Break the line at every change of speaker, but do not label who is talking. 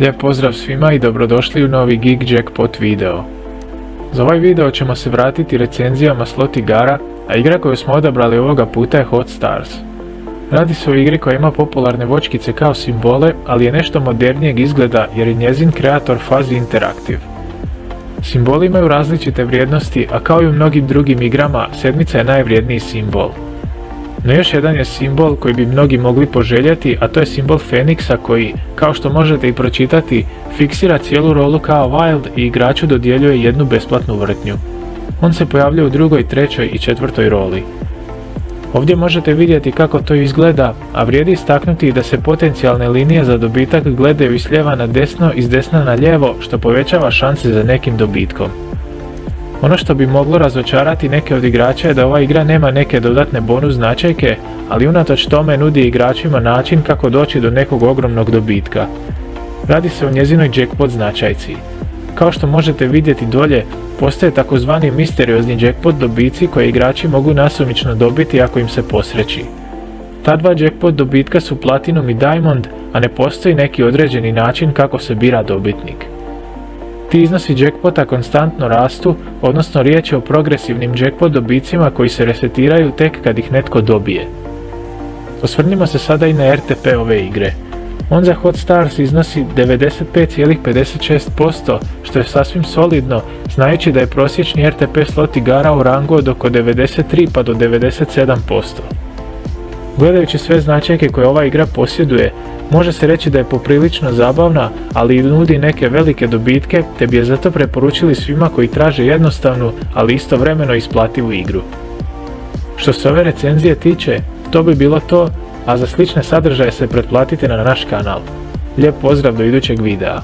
Lijep pozdrav svima i dobrodošli u novi Geek Jackpot video. Za ovaj video ćemo se vratiti recenzijama slot igara, a igra koju smo odabrali ovoga puta je Hot Stars. Radi se o igri koja ima popularne voćkice kao simbole, ali je nešto modernijeg izgleda jer je njezin kreator Fuzzy Interactive. Simboli imaju različite vrijednosti, a kao i u mnogim drugim igrama, sedmica je najvrijedniji simbol. No još jedan je simbol koji bi mnogi mogli poželjeti, a to je simbol Feniksa koji, kao što možete i pročitati, fiksira cijelu rolu kao Wild i igraču dodjeljuje jednu besplatnu vrtnju. On se pojavljuje u drugoj, trećoj i četvrtoj roli. Ovdje možete vidjeti kako to izgleda, a vrijedi istaknuti da se potencijalne linije za dobitak gledaju s lijeva na desno i s desna na lijevo, što povećava šanse za nekim dobitkom. Ono što bi moglo razočarati neke od igrača je da ova igra nema neke dodatne bonus značajke, ali unatoč tome nudi igračima način kako doći do nekog ogromnog dobitka. Radi se o njezinoj jackpot značajci. Kao što možete vidjeti dolje, postoje takozvani misteriozni jackpot dobici koje igrači mogu nasumično dobiti ako im se posreći. Ta dva jackpot dobitka su Platinum i Diamond, a ne postoji neki određeni način kako se bira dobitnik. Ti iznosi jackpota konstantno rastu, odnosno riječ je o progresivnim jackpot dobicima koji se resetiraju tek kad ih netko dobije. Osvrnimo se sada i na RTP ove igre. On za Hot Stars iznosi 95,56%, što je sasvim solidno, znajući da je prosječni RTP slot igara u rangu od oko 93 pa do 97%. Gledajući sve značajke koje ova igra posjeduje, može se reći da je poprilično zabavna, ali i nudi neke velike dobitke, te bi je zato preporučili svima koji traže jednostavnu, ali istovremeno isplativu igru. Što se ove recenzije tiče, to bi bilo to, a za slične sadržaje se pretplatite na naš kanal. Lijep pozdrav do idućeg videa.